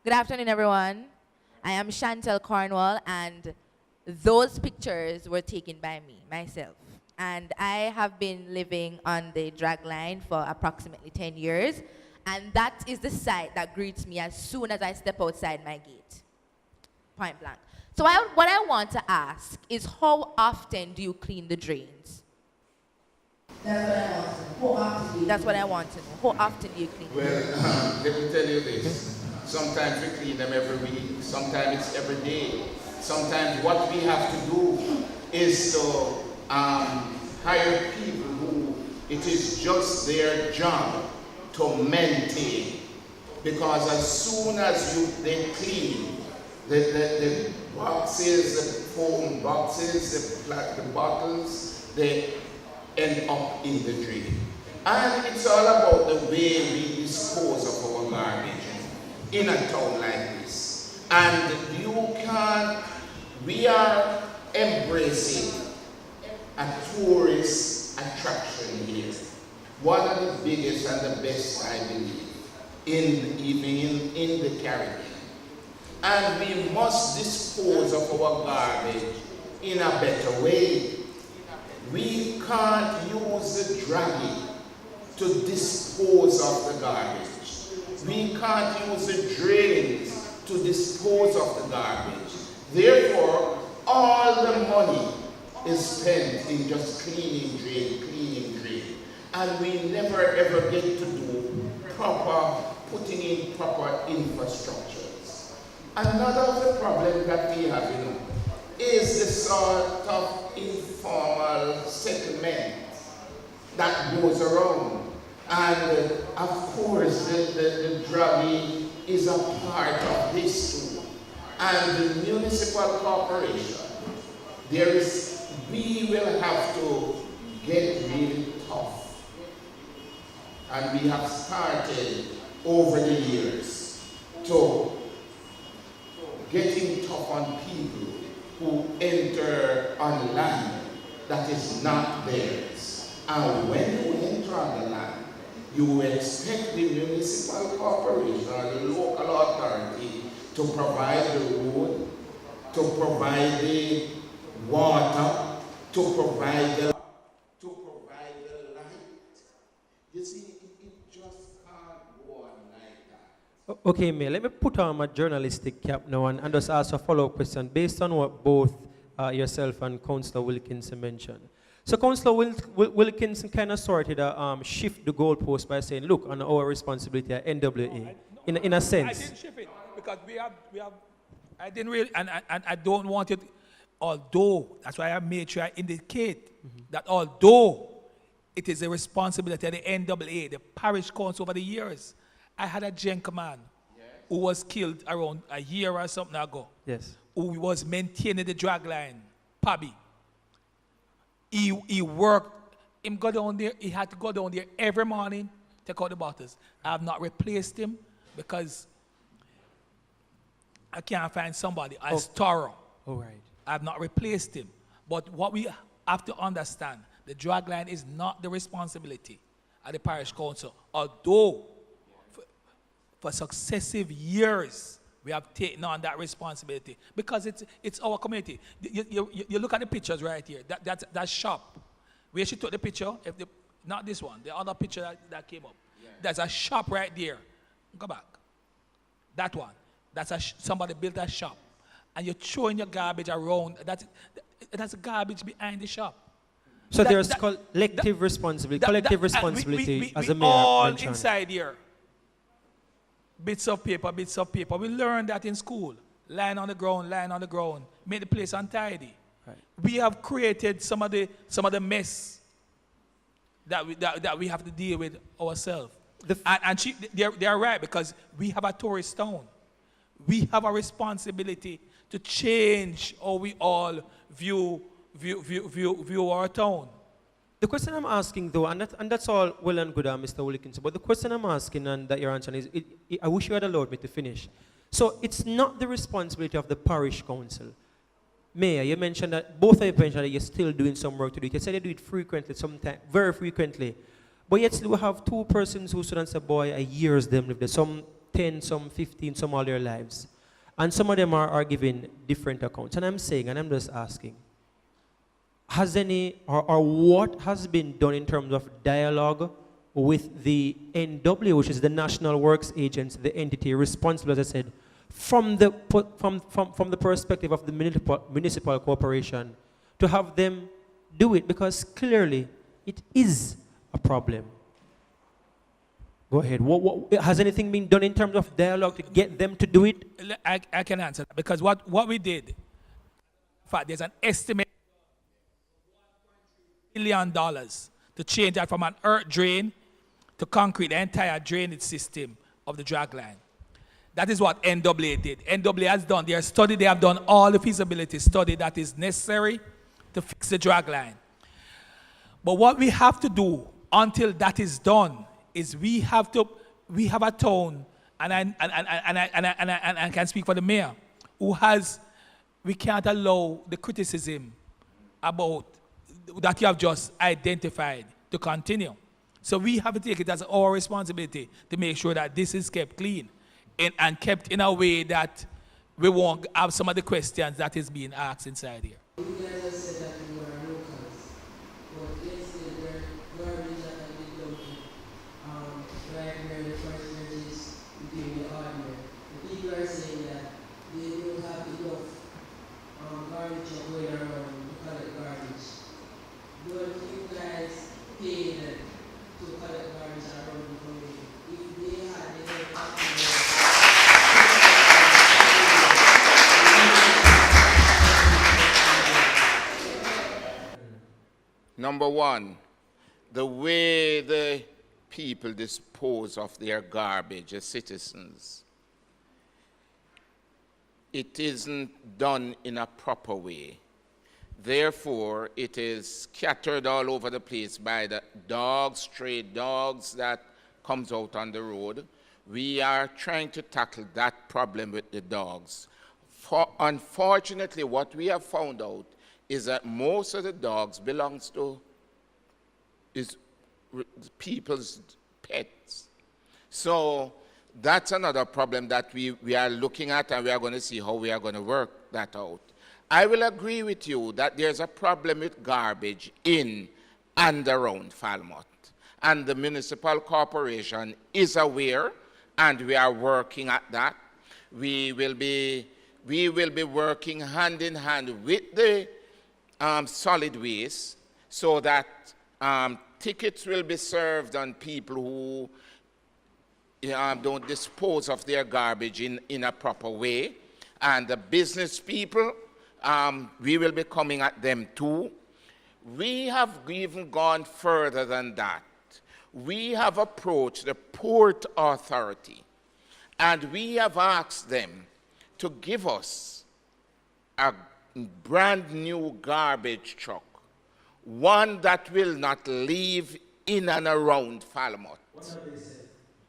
Good afternoon, everyone. I am Chantel Cornwall, and those pictures were taken by me, myself. And I have been living on the drag line for approximately 10 years, and that is the sight that greets me as soon as I step outside my gate, point blank. So what I want to ask is, how often do you clean the drains? That's what I want to know. How often do you clean them? Well, let me tell you this. Sometimes we clean them every week. Sometimes it's every day. Sometimes what we have to do is to hire people who it is just their job to maintain. Because as soon as they clean the boxes, the foam boxes, the bottles, they end up in the drain. And it's all about the way we dispose of our garbage in a town like this. And we are embracing a tourist attraction here. One of the biggest and the best, I believe, even in the Caribbean. And we must dispose of our garbage in a better way. We can't use the dragging to dispose of the garbage. We can't use the drains to dispose of the garbage. Therefore, all the money is spent in just cleaning drain. And we never ever get to do putting in proper infrastructures. Another of the problems that we have, is the sort of informal settlement that goes around. And of course, the dragging is a part of this too. And the municipal corporation, we will have to get really tough. And we have started over the years to getting tough on people who enter on land that is not theirs. And when you enter on the land, you expect the municipal corporation or the local authority to provide the road, to provide the water, to provide the light. You see, it just can't go on like that. Okay, Mayor, let me put on my journalistic cap now and just ask a follow-up question based on what both yourself and Councillor Wilkinson mentioned. So Councillor Wilkinson kind of started to shift the goalpost by saying, look, on our responsibility at NWA, in a sense. I didn't shift it because we have I didn't really, and I don't want it, although, that's why I made sure I indicate that although it is a responsibility of the NWA, the parish council over the years. I had a gentleman who was killed around a year or something ago. Yes. Who was maintaining the drag line, Pabby. He worked, go down there, he had to go down there every morning, take out the bottles. I have not replaced him because I can't find somebody as thorough. All right. I have not replaced him. But what we have to understand, the drag line is not the responsibility of the parish council, although for successive years, we have taken on that responsibility because it's our community. You look at the pictures right here. That shop, where she took the picture, not this one, the other picture that came up. Yeah. There's a shop right there. Go back. That one. Somebody built a shop. And you're throwing your garbage around. That's garbage behind the shop. So there's collective responsibility, as a mayor all mentioned. Inside here. Bits of paper. We learned that in school. Line on the ground, make the place untidy. Right. We have created some of the mess that we have to deal with ourselves. They are right, because we have a tourist town. We have a responsibility to change how we all view our town. The question I'm asking, though, and that's all well and good, Mr. Wilkinson, but the question I'm asking and that you're answering is, I wish you had allowed me to finish. So it's not the responsibility of the parish council. Mayor, you mentioned that, both of you mentioned that you're still doing some work to do it. You said you do it frequently, sometimes, very frequently. But yet still we have two persons who stood and said, boy, a years them live there. Some 10, some 15, some all their lives. And some of them are giving different accounts. And I'm saying, and I'm just asking, has any, or what has been done in terms of dialogue with the NW, which is the National Works Agency, the entity responsible, as I said, from the perspective of the municipal corporation, to have them do it, because clearly it is a problem. Go ahead. Has anything been done in terms of dialogue to get them to do it? I can answer that, because what we did, in fact, there's an estimate $1 million to change that from an earth drain to concrete, the entire drainage system of the drag line. That is what NWA did. NWA has done their study. They have done all the feasibility study that is necessary to fix the drag line. But what we have to do until that is done is we have a tone, and I can speak for the mayor, we can't allow the criticism about that you have just identified to continue. So we have to take it as our responsibility to make sure that this is kept clean and kept in a way that we won't have some of the questions that is being asked inside here. You guys have said that you are locals, but yesterday there are garbage that have been dumped right where the first bridge is between the ordinary. The people are saying that they don't have enough garbage going around to collect garbage. Don't you guys pay them to collect garbage around the community? If they had Number one, the way the people dispose of their garbage as citizens, it isn't done in a proper way. Therefore, it is scattered all over the place by the dogs, stray dogs that comes out on the road. We are trying to tackle that problem with the dogs. Unfortunately, what we have found out is that most of the dogs belongs to people's pets. So that's another problem that we are looking at, and we are going to see how we are going to work that out. I will agree with you that there's a problem with garbage in and around Falmouth. And the municipal corporation is aware, and we are working at that. We will be working hand in hand with the solid waste, so that tickets will be served on people who don't dispose of their garbage in a proper way. And the business people, we will be coming at them too. We have even gone further than that. We have approached the Port Authority, and we have asked them to give us a brand new garbage truck, one that will not leave in and around Falmouth. What have they said?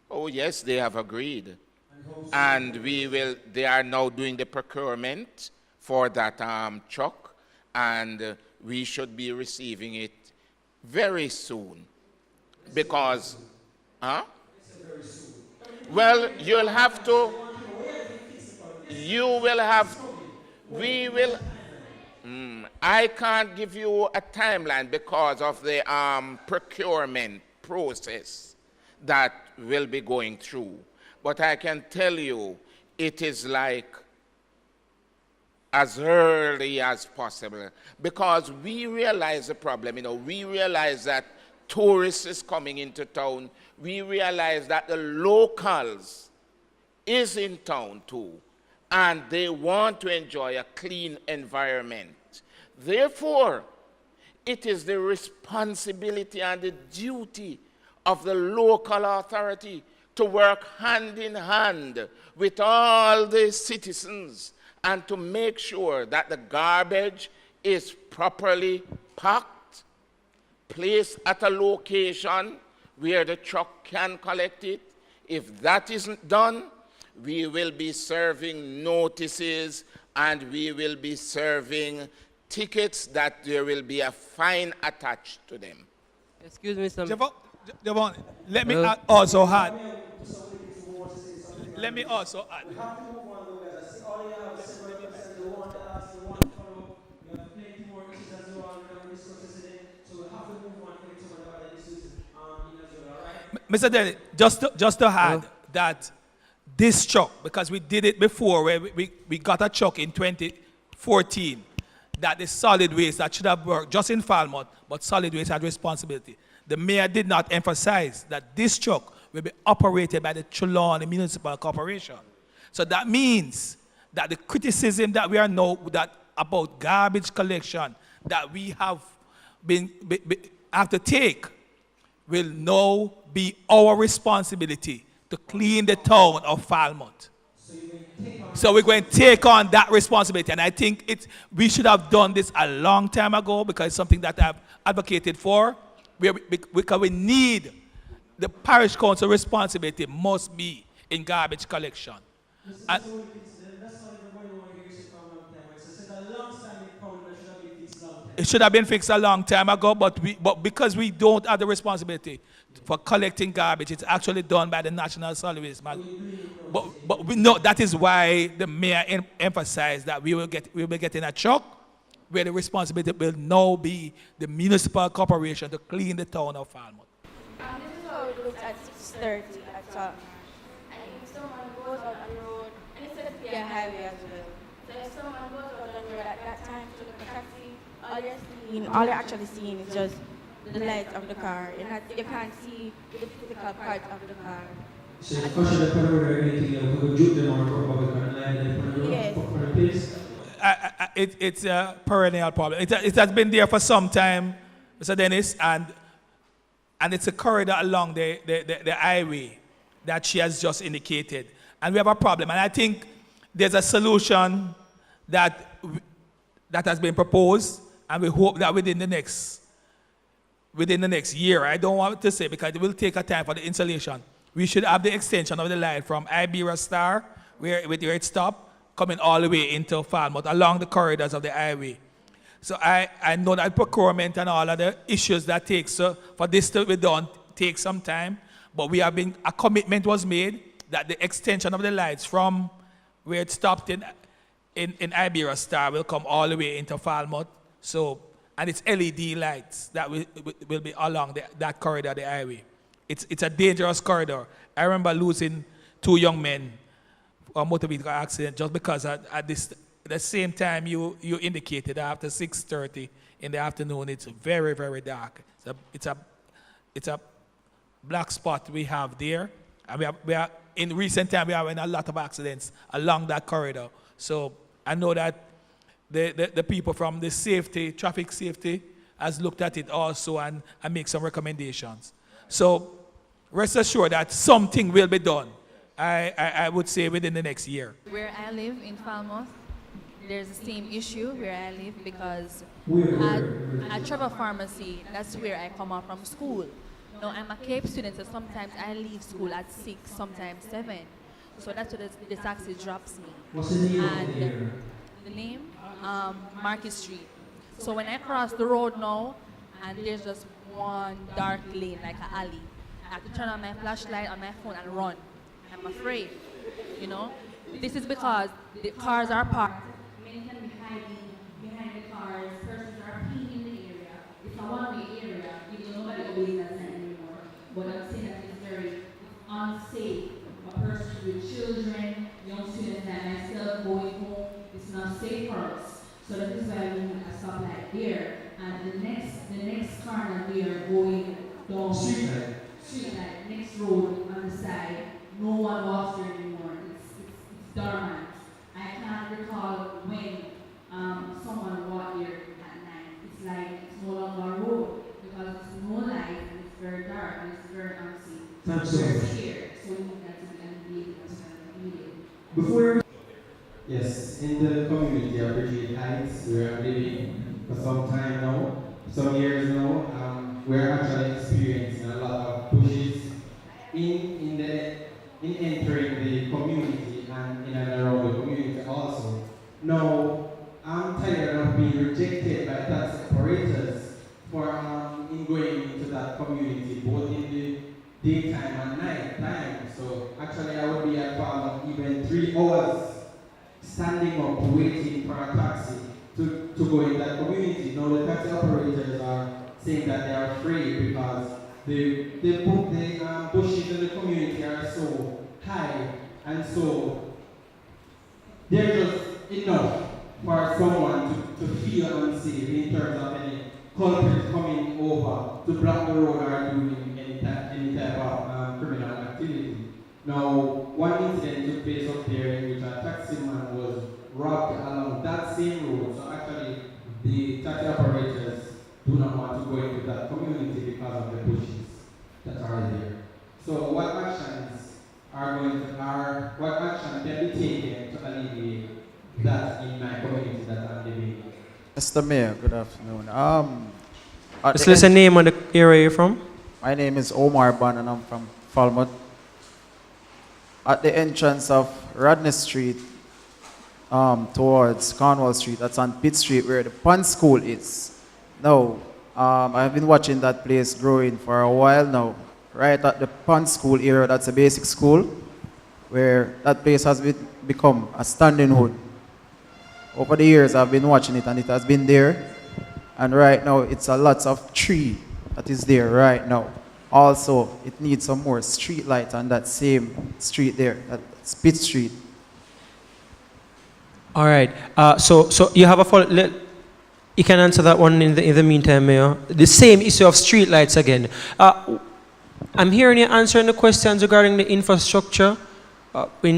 Oh yes, they have agreed. And they are now doing the procurement for that truck, and we should be receiving it very soon. Because, well, you'll have to, we will, I can't give you a timeline because of the procurement process that will be going through. But I can tell you, it is like as early as possible, because we realize the problem. We realize that tourists is coming into town. We realize that the locals is in town too, and they want to enjoy a clean environment. Therefore, it is the responsibility and the duty of the local authority to work hand in hand with all the citizens and to make sure that the garbage is properly packed, placed at a location where the truck can collect it. If that isn't done, we will be serving notices and we will be serving tickets that there will be a fine attached to them. Excuse me, sir. Javon, let me also add. let me also add. We have to move on, though, guys. I see all you have several questions. They want to ask, they want to follow. You have plenty more issues as well. We're going to discuss this today. So we have to move on to some of the other issues in as well, all right? Mr. Denny, just to add that this truck, because we did it before, where we got a truck in 2014, that the solid waste that should have worked just in Falmouth, but solid waste had responsibility. The mayor did not emphasize that this truck will be operated by the Trelawny Municipal Corporation. So that means that the criticism that we are now that about garbage collection that we have have to take will now be our responsibility to clean the town of Falmouth. So we're going to take on that responsibility. And I think we should have done this a long time ago, because it's something that I've advocated for. Because we need the parish council responsibility must be in garbage collection. And it should have been fixed a long time ago, but because we don't have the responsibility for collecting garbage, it's actually done by the National Solid Waste Man. But we know that is why the mayor emphasized that we will be getting a truck where the responsibility will now be the municipal corporation to clean the town of Falmouth. This is how it looks at 6:30 at all. And if someone goes out on the road, and it's a highway as well. So if someone goes out on the road at that time to look at taxi, all you're actually seeing is just the lights of the car. You can't see the physical part of the car. So the question is whether anything that we could do them or public online Yes. for the place. It's a perennial problem. It has been there for some time, Mr. Dennis, and it's a corridor along the highway that she has just indicated. And we have a problem. And I think there's a solution that has been proposed, and we hope that within the next year, I don't want to say because it will take a time for the installation, we should have the extension of the line from Iberia Star, where it stops, coming all the way into Falmouth, along the corridors of the highway. So I know that procurement and all of the issues that takes for this to be done take some time, but a commitment was made that the extension of the lights from where it stopped in Iberia Star will come all the way into Falmouth. So, and it's LED lights that will be along that corridor, the highway. It's a dangerous corridor. I remember losing 2 young men a motor vehicle accident just because at the same time you indicated after 6:30 in the afternoon, it's very, very dark. It's a black spot we have there. And we are in recent time we are in a lot of accidents along that corridor. So I know that the people from the traffic safety has looked at it also and make some recommendations. So rest assured that something will be done. I would say within the next year. Where I live in Falmouth, there's the same issue where I live because at Trevor Pharmacy, that's where I come out from school. Now I'm a Cape student, so sometimes I leave school at 6, sometimes 7. So that's where the taxi drops me. What's the name And of the area? the name? Market Street. So when I cross the road now, and there's just one dark lane, like an alley, I have to turn on my flashlight on my phone and run. I'm afraid, you know. This is because the cars are parked. Men can be hiding behind the cars. Persons are peeing in the area. It's a one-way area. You know, nobody obeys that sign anymore. But I'm saying that it's very unsafe. A person with children, young students like myself going home, it's not safe for us. So that is why we need a stoplight there. And the next corner we are going down street light, next road on the side. No one walks there anymore. It's dormant. I can't recall when someone walked there at night. It's like it's no longer a road because it's no light and it's very dark and it's very unsafe. Thanks so We're much. scared, so we need that to be alleviated as immediately. Before, yes, in the community of Bridget Heights, we are living for some time now, some years now. We're actually experiencing a lot of pushes in entering the community and in and around the community also. Now, I'm tired of being rejected by tax operators for in going into that community, both in the daytime and night time. So actually, I would be at Farmer 3 hours standing up waiting for a taxi to go in that community. Now the taxi operators are saying that they are afraid because the bushes in the community are so high, and so they're just enough for someone to feel unsafe in terms of any culprit coming over to block the road or doing any type of criminal activity. Now, one incident took place up there in which a taximan was robbed along that same road. So actually, the taxi operators do not want to go into that community because of the bushes that are there. So what actions what action can be taken to alleviate that in my community that I'm living in? Mr. Mayor, good afternoon. Just listen name and the area you're from. My name is Omar Ban and I'm from Falmouth. At the entrance of Radney Street towards Cornwall Street, that's on Pitt Street where the Pond School is. Now, I've been watching that place growing for a while now. Right at the Pond School area, that's a basic school, where that place has become a standing hood. Over the years, I've been watching it and it has been there. And right now, it's a lot of tree that is there right now. Also, it needs some more street lights on that same street there, that's Pitt Street. All right. So you have a follow. You can answer that one in the meantime, Mayor. The same issue of street lights again. I'm hearing you answering the questions regarding the infrastructure,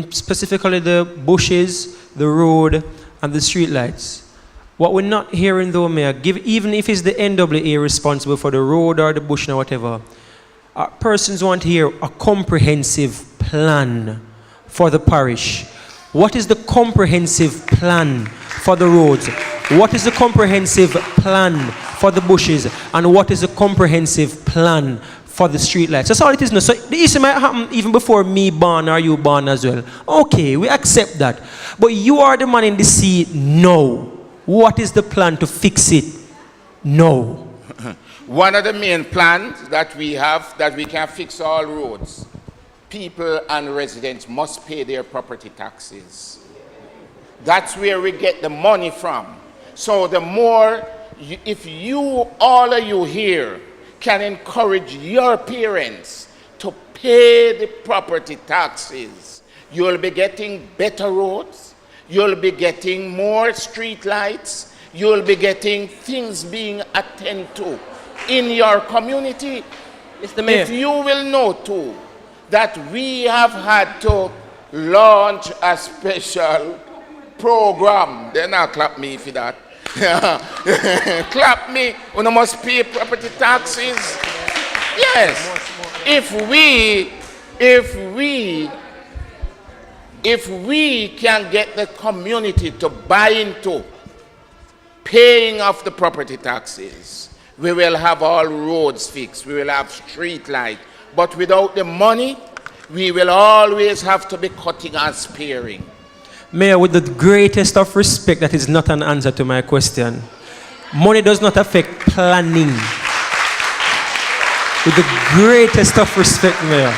specifically the bushes, the road, and the street lights. What we're not hearing though, Mayor, even if it's the NWA responsible for the road or the bush or whatever, persons want to hear a comprehensive plan for the parish. What is the comprehensive plan for the roads? What is the comprehensive plan for the bushes? And what is the comprehensive plan for the street lights? That's all it is now. So the issue might happen even before me born or you born as well. Okay, we accept that. But you are the man in the seat now. What is the plan to fix it? No. One of the main plans that we have, that we can fix all roads, people and residents must pay their property taxes. That's where we get the money from. So the more, if you, all of you here, can encourage your parents to pay the property taxes, you'll be getting better roads, you'll be getting more street lights, you'll be getting things being attended to in your community. Mr. Mayor. If you will know too, that we have had to launch a special program. They not clap me for that. Clap me when I must pay property taxes. Yes. If we can get the community to buy into paying off the property taxes, we will have all roads fixed, we will have street light. But without the money, we will always have to be cutting and sparing. Mayor, with the greatest of respect, that is not an answer to my question. Money does not affect planning. With the greatest of respect, Mayor.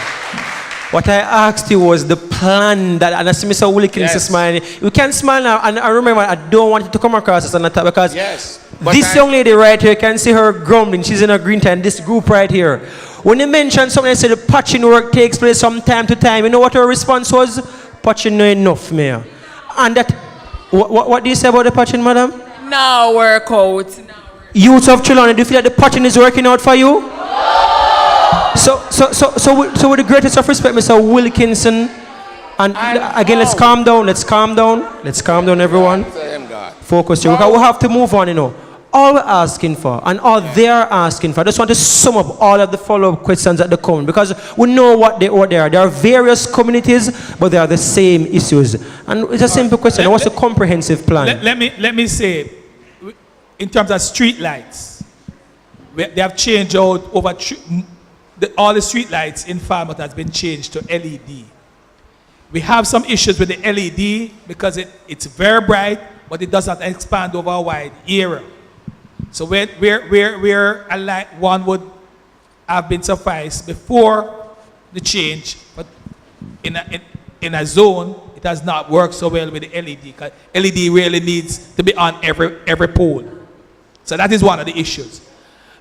What I asked you was the plan that, and I see Mr. Wilkins is smiling. You can smile now, and I remember I don't want it to come across as an attack because this young lady right here, can see her grumbling. She's in a green tie, and this group right here. When they mentioned something, they said the patching work takes place from time to time. You know what her response was? Patching not enough, Mayor. And that, what do you say about the patching, madam? Now work out. Youth of Trelawny, do you feel that the patching is working out for you? So with the greatest of respect, Mr. Wilkinson, and again, let's calm down, everyone. Focus here. We have to move on, you know. All we're asking for, and all they are asking for, I just want to sum up all of the follow-up questions that they come, because we know what they are. There are various communities, but they are the same issues. And it's a simple question. What's the comprehensive plan? Let me say, in terms of street lights, they have changed out over all the street lights in Falmouth has been changed to LED. We have some issues with the LED because it's very bright, but it does not expand over a wide area. So where a light one would have been sufficed before the change, but in a zone, it has not worked so well with the LED, because LED really needs to be on every pole. So that is one of the issues.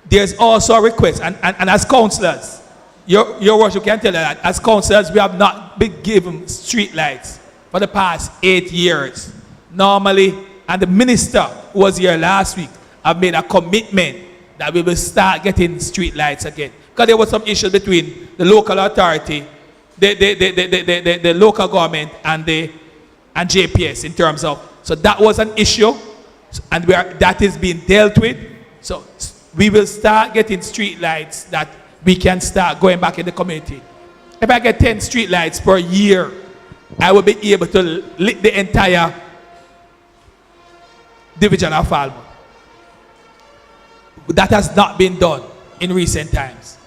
There's also a request, and as councillors, your worship can tell you that as councillors, we have not been given street lights for the past 8 years. Normally, and the minister who was here last week have made a commitment that we will start getting street lights again. Because there was some issues between the local authority, the local government, and JPS in terms of, so that was an issue, and that is being dealt with. So we will start getting street lights that we can start going back in the community. If I get 10 street lights per year, I will be able to lit the entire division of Falmouth. That has not been done in recent times.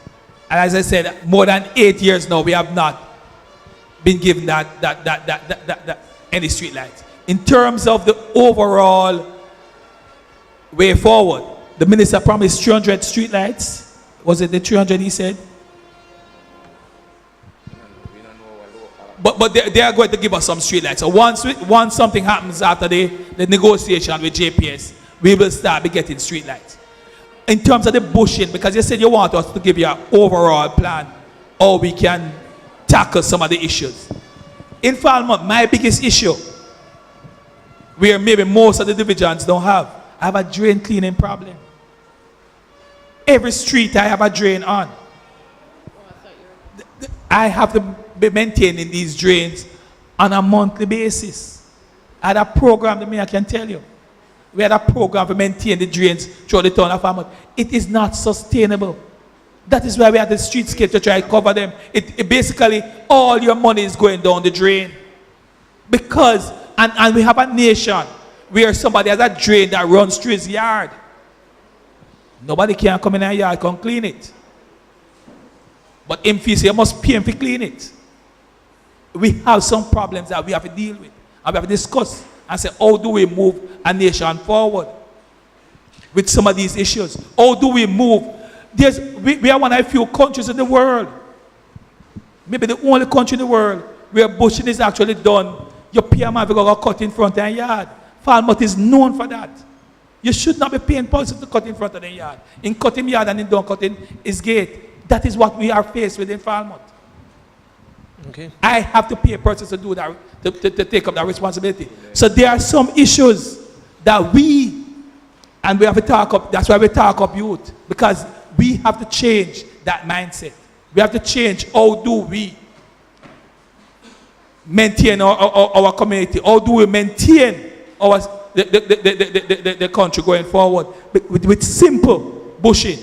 And as I said, more than 8 years now, we have not been given that any street lights. In terms of the overall way forward, the minister promised 300 street lights. Was it the 300 he said? But they are going to give us some street lights. So once something happens after the negotiation with JPS, we will start be getting street lights. In terms of the bushing, because you said you want us to give you an overall plan how we can tackle some of the issues. In Falmouth, my biggest issue, where maybe most of the divisions don't have, I have a drain cleaning problem. Every street I have a drain on. I have to be maintaining these drains on a monthly basis. I had a program that I can tell you. We had a program to maintain the drains throughout the town of Falmouth. It is not sustainable. That is why we have the streetscape to try to cover them. It basically, all your money is going down the drain. Because, and we have a nation where somebody has a drain that runs through his yard. Nobody can come in our yard and clean it. But him say you must pay him to clean it. We have some problems that we have to deal with. And we have to discuss and say, how do we move a nation forward with some of these issues? How do we move? We are one of the few countries in the world, maybe the only country in the world, where bushing is actually done. You pay a man to go cut in front of the yard. Falmouth is known for that. You should not be paying policies to cut in front of the yard. In cutting yard and in don't cutting is gate. That is what we are faced with in Falmouth. Okay. I have to pay a person to do that, to take up that responsibility. So there are some issues that we have to talk up. That's why we talk up youth, because we have to change that mindset. We have to change how do we maintain our community? How do we maintain the country going forward with simple bushing?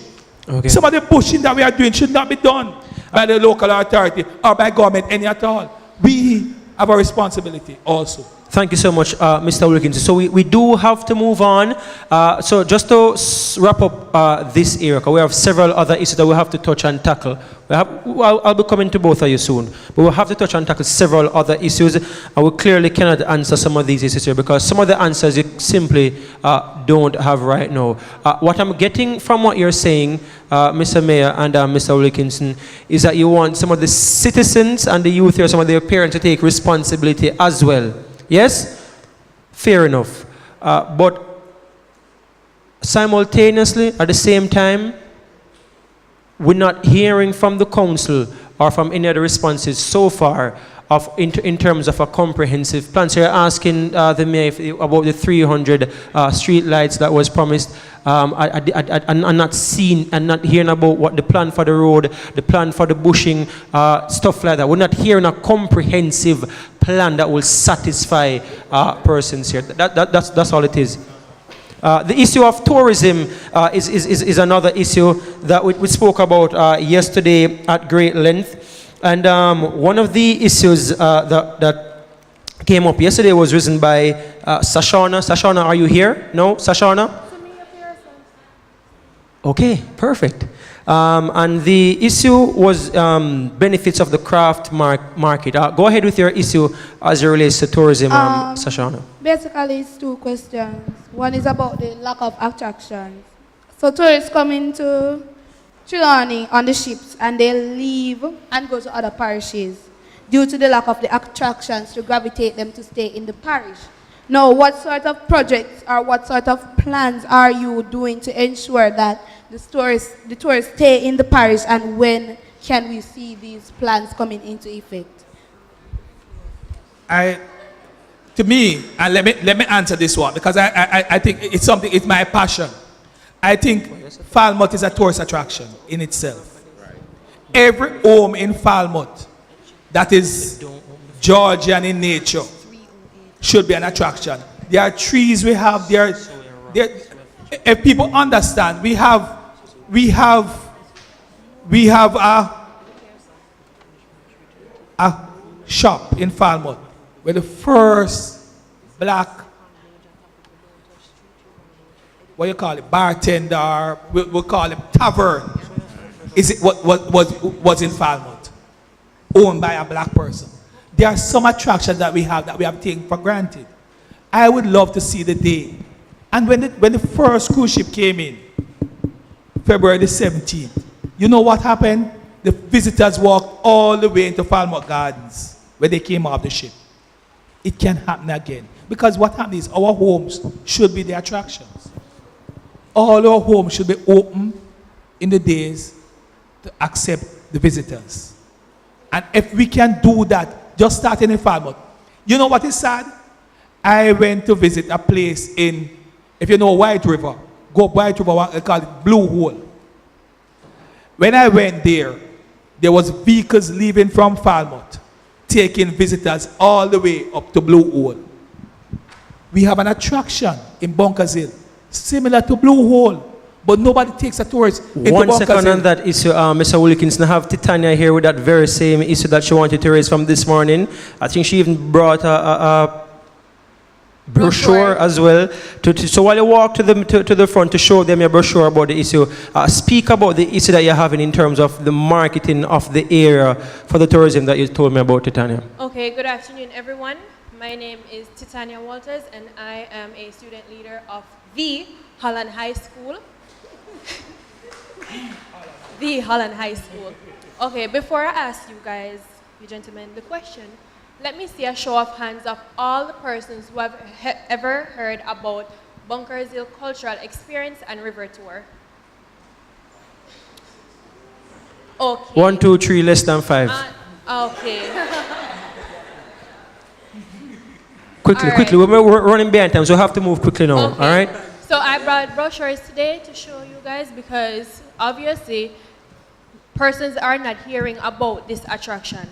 Okay. Some of the bushing that we are doing should not be done by the local authority or by government any at all. We have a responsibility also. Thank you so much, Mr. Wilkins. So we do have to move on. So just to wrap up this area, because we have several other issues that we have to touch and tackle. I'll be coming to both of you soon. But we'll have to touch and tackle several other issues. And we clearly cannot answer some of these issues here because some of the answers you simply don't have right now. What I'm getting from what you're saying, Mr. Mayor and Mr. Wilkinson, is that you want some of the citizens and the youth here, some of their parents to take responsibility as well. Yes? Fair enough. But simultaneously, at the same time, we're not hearing from the council or from any other responses so far in terms of a comprehensive plan. So you're asking the mayor about the 300 street lights that was promised. I'm not seeing and not hearing about what the plan for the road, the plan for the bushing, stuff like that. We're not hearing a comprehensive plan that will satisfy persons here. That's all it is. The issue of tourism is another issue that we spoke about yesterday at great length. And one of the issues that came up yesterday was risen by Sashana. Sashana, are you here? No? Sashana? Okay, perfect. And the issue was benefits of the craft market. Go ahead with your issue as it relates to tourism, Sashana. Basically, it's two questions. One is about the lack of attractions. So tourists come into Trelawny on the ships and they leave and go to other parishes. due to the lack of the attractions to gravitate them to stay in the parish. Now, what sort of projects or what sort of plans are you doing to ensure that the tourists stay in the parish, and when can we see these plans coming into effect? To me, and let me answer this one, because I think it's something, it's my passion. I think Falmouth is a tourist attraction in itself. Every home in Falmouth that is Georgian in nature should be an attraction. There are trees we have there. If people understand, we have a shop in Falmouth where the first black, what you call it, bartender, we call it tavern, was in Falmouth, owned by a black person. There are some attractions that we have taken for granted. I would love to see the day. And when the first cruise ship came in, February the 17th, you know what happened? The visitors walked all the way into Falmouth Gardens when they came off the ship. It can happen again. Because what happens is our homes should be the attractions. All our homes should be open in the days to accept the visitors. And if we can do that, just starting in Falmouth. You know what is sad? I went to visit a place in, if you know White River, go White River, they call it Blue Hole. When I went there was vehicles leaving from Falmouth, taking visitors all the way up to Blue Hole. We have an attraction in Bunkers Hill, similar to Blue Hole, but nobody takes a tourist into One Bunkers second Hill. on that issue, Mr. Wilkins. I have Titania here with that very same issue that she wanted to raise from this morning. I think she even brought a brochure as well. So while you walk to the front to show them your brochure about the issue, speak about the issue that you're having in terms of the marketing of the area for the tourism that you told me about, Titania. Okay, good afternoon, everyone. My name is Titania Walters, and I am a student leader of the Holland High School. The Holland High School. Okay, before I ask you guys, you gentlemen, the question, let me see a show of hands of all the persons who have ever heard about Bunkers Hill Cultural Experience and River Tour. Okay. 1, 2, 3, less than 5. Okay. Quickly. We're running behind time, so we have to move quickly now. Okay. All right? So I brought brochures today to show you guys because obviously persons are not hearing about this attraction.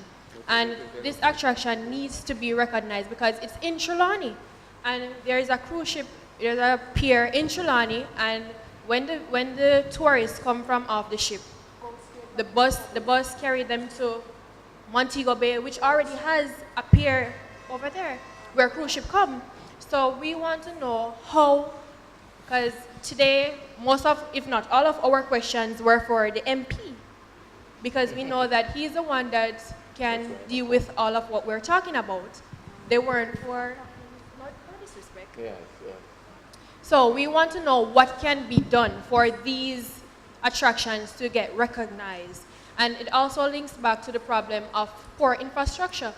And this attraction needs to be recognized because it's in Trelawny. And there is a cruise ship, there's a pier in Trelawny, and when the tourists come from off the ship, the bus carry them to Montego Bay, which already has a pier over there where cruise ship come. So we want to know how, because today most of, if not all of our questions were for the MP, because we know that he's the one that can deal with all of what we're talking about. They weren't for, no disrespect. Yes, yes. So we want to know what can be done for these attractions to get recognized. And it also links back to the problem of poor infrastructure,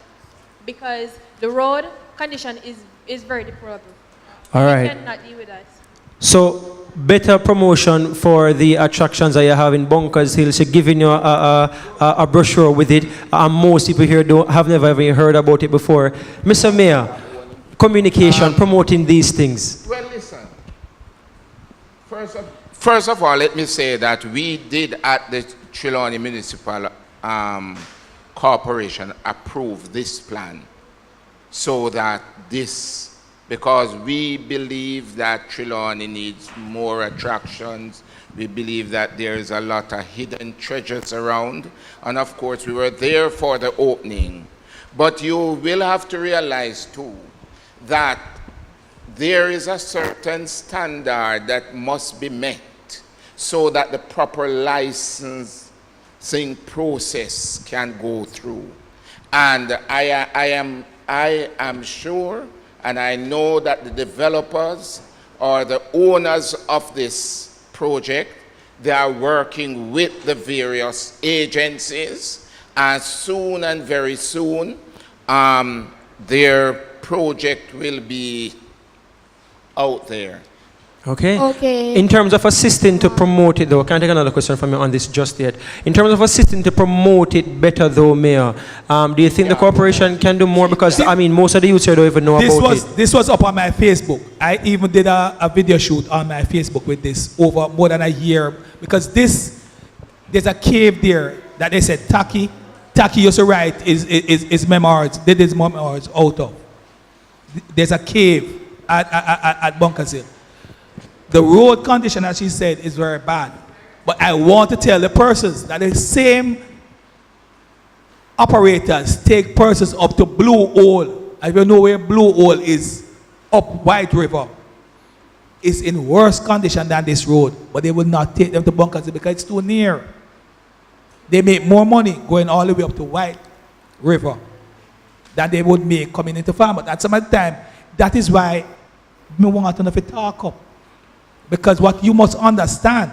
because the road condition is very deplorable. All right. We cannot deal with that. So, better promotion for the attractions that you have in Bunkers Hill. So, giving you a brochure with it. Most people here have never even heard about it before. Mr. Mayor, communication, promoting these things. Well, listen. First of all, let me say that we did at the Trelawny Municipal Corporation approve this plan so that this, because we believe that Trelawny needs more attractions. We believe that there is a lot of hidden treasures around. And of course, we were there for the opening. But you will have to realize too that there is a certain standard that must be met so that the proper licensing process can go through. And I am sure, and I know that the developers or the owners of this project, they are working with the various agencies as soon and very soon, their project will be out there. Okay. Okay. In terms of assisting to promote it, though, can I take another question from you on this just yet? In terms of assisting to promote it better, though, Mayor, do you think the corporation can do more? Because, I mean, most of the youths here don't even know about it. This was up on my Facebook. I even did a video shoot on my Facebook with this over more than a year. Because there's a cave there that they said Taki used to write his memoirs, did his memoirs out of. There's a cave at Bunkers Hill. The road condition, as she said, is very bad. But I want to tell the persons that the same operators take persons up to Blue Hole. I don't know where Blue Hole is, up White River. It's in worse condition than this road. But they will not take them to Bunkers Hill because it's too near. They make more money going all the way up to White River than they would make coming into Farmouth. At some time, that is why I want to know if it talk up. Because what you must understand,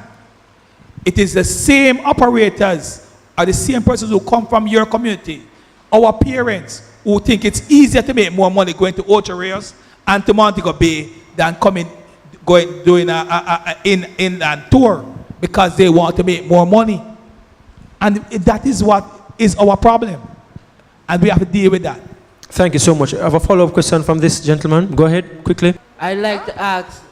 it is the same operators or the same persons who come from your community, our parents, who think it's easier to make more money going to Ocho Rios and to Montego Bay than doing an inland tour because they want to make more money. And that is what is our problem. And we have to deal with that. Thank you so much. I have a follow-up question from this gentleman. Go ahead, quickly. I'd like to ask,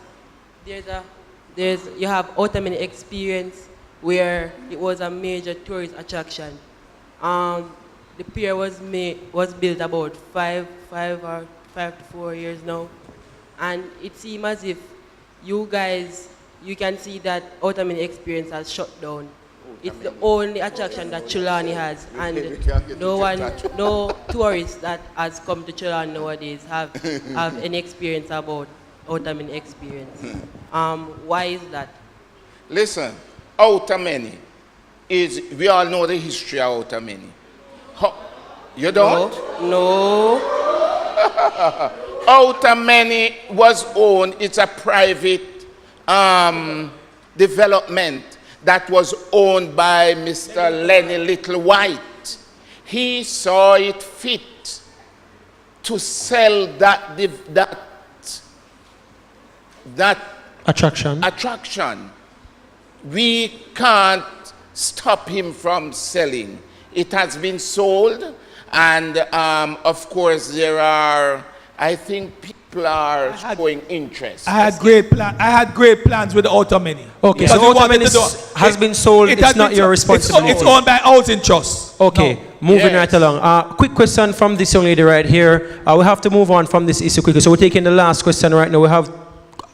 you have Otamini experience where it was a major tourist attraction. The pier was built about 5 to 4 years now. And it seems as if you guys, you can see that Otamini experience has shut down. It's the only attraction that Trelawny has, and no tourist that has come to Trelawny nowadays have any experience about Otamini experience. Why is that? Listen, Otamini is, we all know the history of Otamini. You don't? No. Otamini was owned, it's a private development that was owned by Mr. Lenny Little-White. He saw it fit to sell that attraction. We can't stop him from selling. It has been sold, and of course there are, I think people are showing interest. I had great plans with the Otamini. Okay, so Otamini has been sold. It's not your responsibility. It's owned by Housing Trust. Okay, moving right along. Quick question from this young lady right here. We have to move on from this issue quickly. So we're taking the last question right now. We have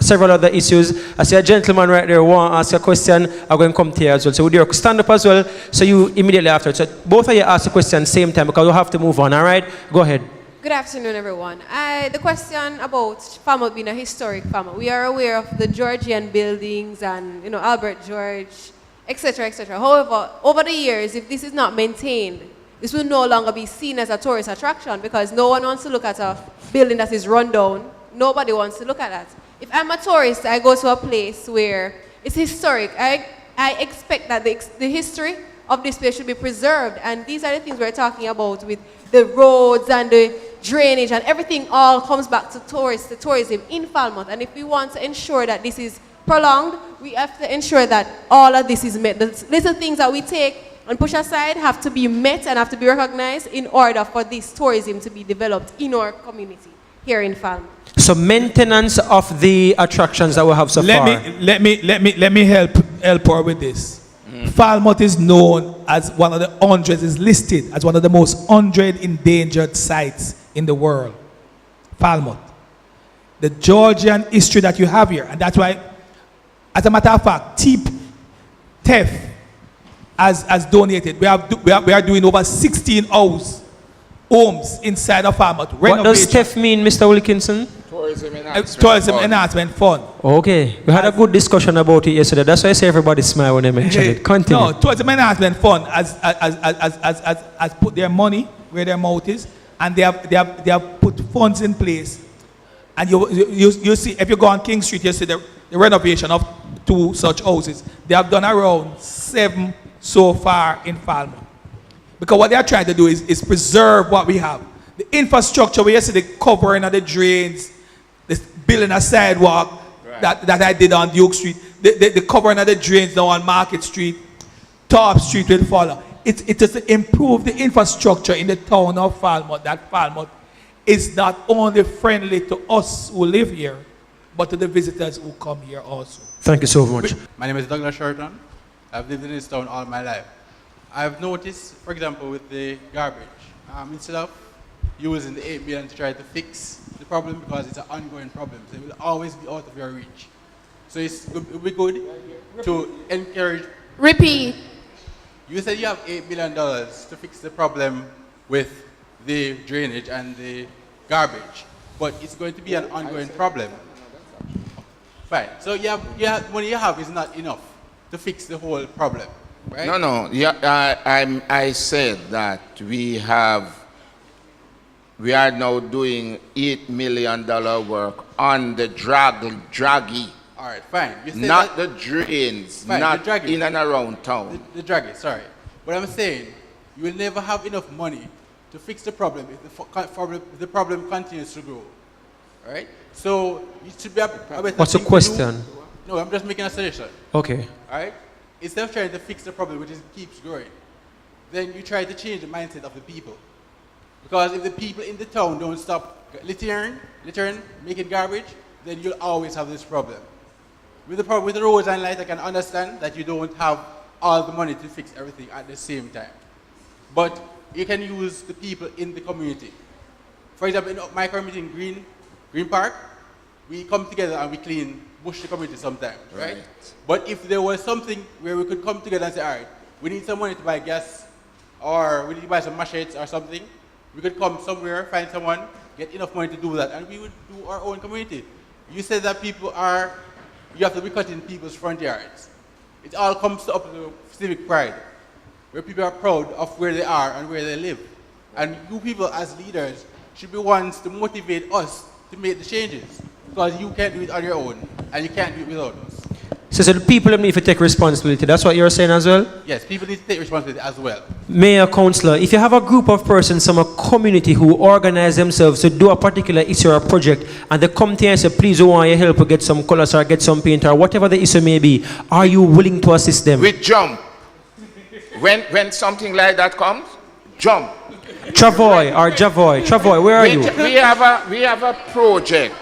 several other issues. I see a gentleman right there want to ask a question. I'm going to come to you as well. So would you stand up as well? So you immediately after. So both of you ask the question same time because we have to move on. All right? Go ahead. Good afternoon, everyone. The question about Falmouth being a historic Falmouth. We are aware of the Georgian buildings and, Albert George, etc., etc. However, over the years, if this is not maintained, this will no longer be seen as a tourist attraction because no one wants to look at a building that is run down. Nobody wants to look at that. If I'm a tourist, I go to a place where it's historic. I expect that the history of this place should be preserved. And these are the things we're talking about with the roads and the drainage and everything all comes back to tourism in Falmouth. And if we want to ensure that this is prolonged, we have to ensure that all of this is met. The little things that we take and push aside have to be met and have to be recognized in order for this tourism to be developed in our community here in Falmouth. So maintenance of the attractions that we have so far. Let me help her with this. Falmouth is known as one of the 100, is listed as one of the most 100 endangered sites in the world. Falmouth. The Georgian history that you have here, and that's why, as a matter of fact, TEF has donated. We are doing over 16 homes inside of Falmouth. What does TEF mean, Mr. Wilkinson? Tourism Enhancement Fund. Okay. We had a good discussion about it yesterday. That's why I say everybody smile when they mention it. Continue. No, Tourism Enhancement Fund has put their money where their mouth is, and they have put funds in place. And you see, if you go on King Street, you see the renovation of 2 such houses. They have done around 7 so far in Falmouth. Because what they are trying to do is preserve what we have. The infrastructure, where you see the covering of the drains, the building a sidewalk that I did on Duke Street, the covering of the drains now on Market Street, Top Street will follow. It is to improve the infrastructure in the town of Falmouth, that Falmouth is not only friendly to us who live here, but to the visitors who come here also. Thank you so much. My name is Douglas Shorten. I've lived in this town all my life. I've noticed, for example, with the garbage, instead of using the 8 million to try to fix the problem, because it's an ongoing problem, so it will always be out of your reach. So it would be good to encourage. Repeat. You said you have $8 million to fix the problem with the drainage and the garbage, but it's going to be an ongoing problem. Fine. So money you have is not enough to fix the whole problem, right? No. Yeah, I said that we are now doing $8 million work on the draggy. All right, fine. You said not the drains, fine, not the in and around town. The draggy, sorry. But I'm saying you will never have enough money to fix the problem if the problem continues to grow. All right? So it should be a better What's the thing to question? do. No, I'm just making a suggestion. Okay. All right? Instead of trying to fix the problem, which keeps growing, then you try to change the mindset of the people. Because if the people in the town don't stop littering, making garbage, then you'll always have this problem. With the roads and lights, I can understand that you don't have all the money to fix everything at the same time. But you can use the people in the community. For example, in my community in Green Park, we come together and we clean bush the community sometimes, right? But if there was something where we could come together and say, all right, we need some money to buy gas, or we need to buy some machetes or something, we could come somewhere, find someone, get enough money to do that, and we would do our own community. You said that you have to be cutting people's front yards. It all comes up to civic pride, where people are proud of where they are and where they live. And you people as leaders should be ones to motivate us to make the changes, because you can't do it on your own, and you can't do it without us. So the people need to take responsibility. That's what you're saying as well? Yes, people need to take responsibility as well. Mayor, councillor, if you have a group of persons from a community who organize themselves to do a particular issue or project, and they come to you and say, please, we want your help to get some colors or get some paint or whatever the issue may be, are you willing to assist them? We jump. When something like that comes, jump. Travoy or Javoy. Travoy, where are you? We have a project.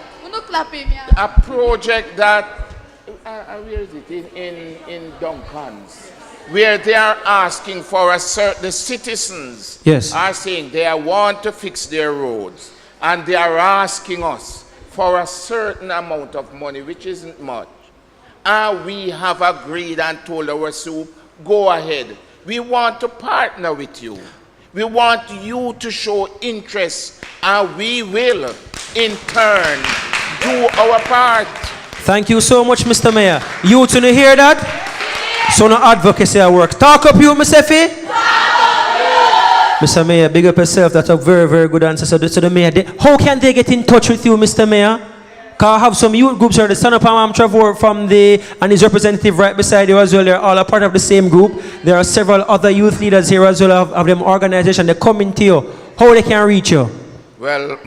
A project that, where is it? In Duncan's, where they are asking for the citizens are saying they want to fix their roads, and they are asking us for a certain amount of money, which isn't much. And we have agreed and told our soup, go ahead. We want to partner with you. We want you to show interest, and we will, in turn, do our part. Thank you so much, Mr. Mayor. You to hear that? So no advocacy at work. Talk up you, Mr. Effie. Mr. Mayor, big up yourself. That's a very, very good answer. So the mayor, how can they get in touch with you, Mr. Mayor? Because I have some youth groups here. The son of Pam Trevor and his representative right beside you as well. They're all a part of the same group. There are several other youth leaders here as well of them organization. They come into you. How they can reach you? Well,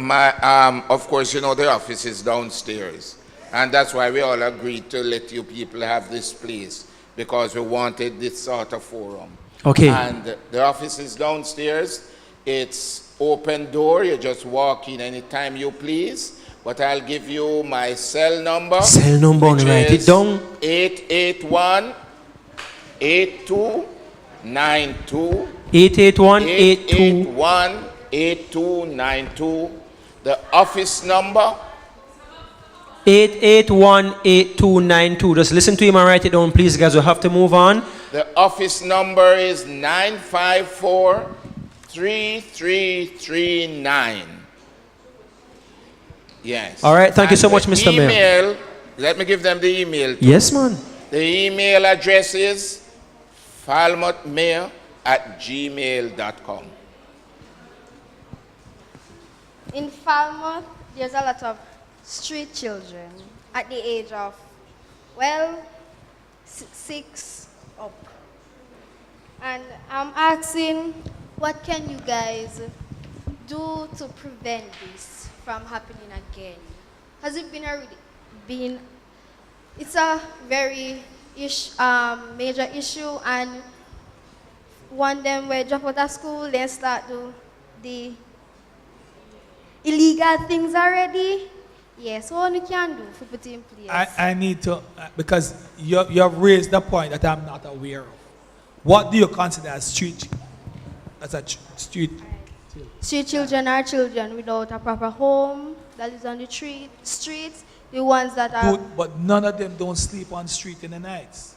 of course, you know the office is downstairs. And that's why we all agreed to let you people have this place, because we wanted this sort of forum. Okay. And the office is downstairs. It's open door. You just walk in anytime you please. But I'll give you my cell number. Cell number, write it down. 881-8292. 881-8292. The office number. 881-8292. Just listen to him and write it down, please, guys. We'll have to move on. The office number is 954-3339. Yes. All right. Thank you so much, Mr. Mayor. Let me give them the email. Yes, man. The email address is falmouthmayor@gmail.com. In Falmouth, there's a lot of street children at the age of, 6 up. And I'm asking, what can you guys do to prevent this from happening again? Has it been it's a very major issue, and one them where drop out of school, then start do the illegal things already. Yes, what we can do for put in place? I need to, because you have raised the point that I'm not aware of. What do you consider as street? Street? Street children are children without a proper home that is on the streets. The ones that are. But none of them don't sleep on the street in the nights.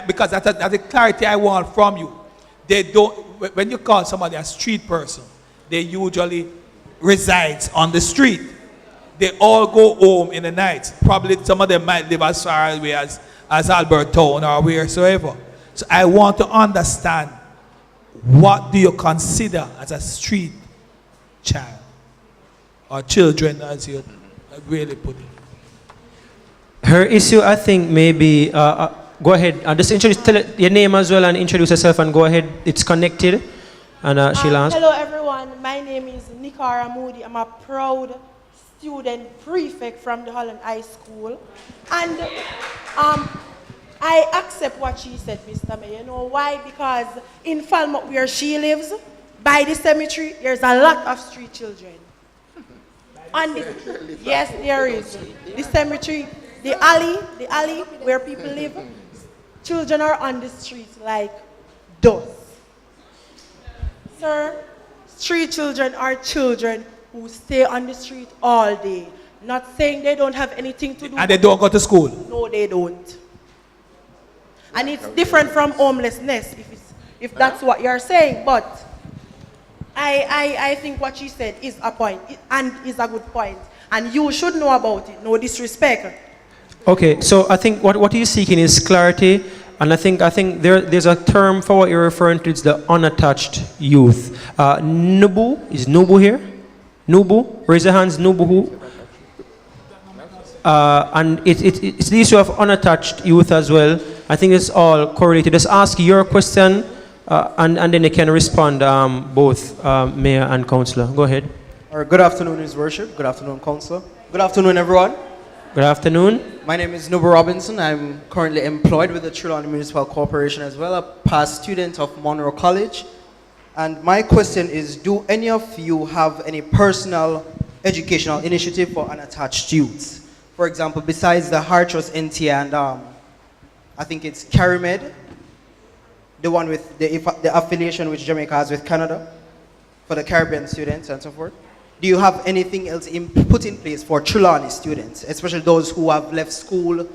Because that's the clarity I want from you. They don't. When you call somebody a street person, they usually resides on the street. They all go home in the night. Probably some of them might live as far away as Albertown or wheresoever. So I want to understand, what do you consider as a street child? Or children, as you really put it. Her issue, I think, maybe, go ahead, just tell your name as well and introduce yourself and go ahead. It's connected. And she'll answer. Hello everyone, my name is Nikara Moody. I'm a proud student prefect from the Holland High School. And I accept what she said, Mr. Mayor. You know why? Because in Falmouth, where she lives, by the cemetery, there's a lot of street children. Yes, there is. The cemetery, the alley where people live, children are on the streets like dust. Sir, street children are children who stay on the street all day. Not saying they don't have anything to do. And they don't go to school? No, they don't. And it's different from homelessness, if that's what you're saying. But I think what she said is a point, and is a good point. And you should know about it, no disrespect. Okay, so I think what you're seeking is clarity. And I think there's a term for what you're referring to. It's the unattached youth. Nubu, is Nubu here? Nubu, raise your hands. Nubu, who? And it's the issue of unattached youth as well. I think it's all correlated. Just ask your question, and then they can respond, both Mayor and Councillor. Go ahead. Good afternoon, His Worship. Good afternoon, Councillor. Good afternoon, everyone. Good afternoon. My name is Nubu Robinson. I'm currently employed with the Trelawny Municipal Corporation as well, a past student of Monroe College. And my question is, do any of you have any personal educational initiative for unattached youths? For example, besides the Hartrust NTA and I think it's CariMed, the one with the affiliation which Jamaica has with Canada for the Caribbean students and so forth. Do you have anything else put in place for Trelawny students, especially those who have left school,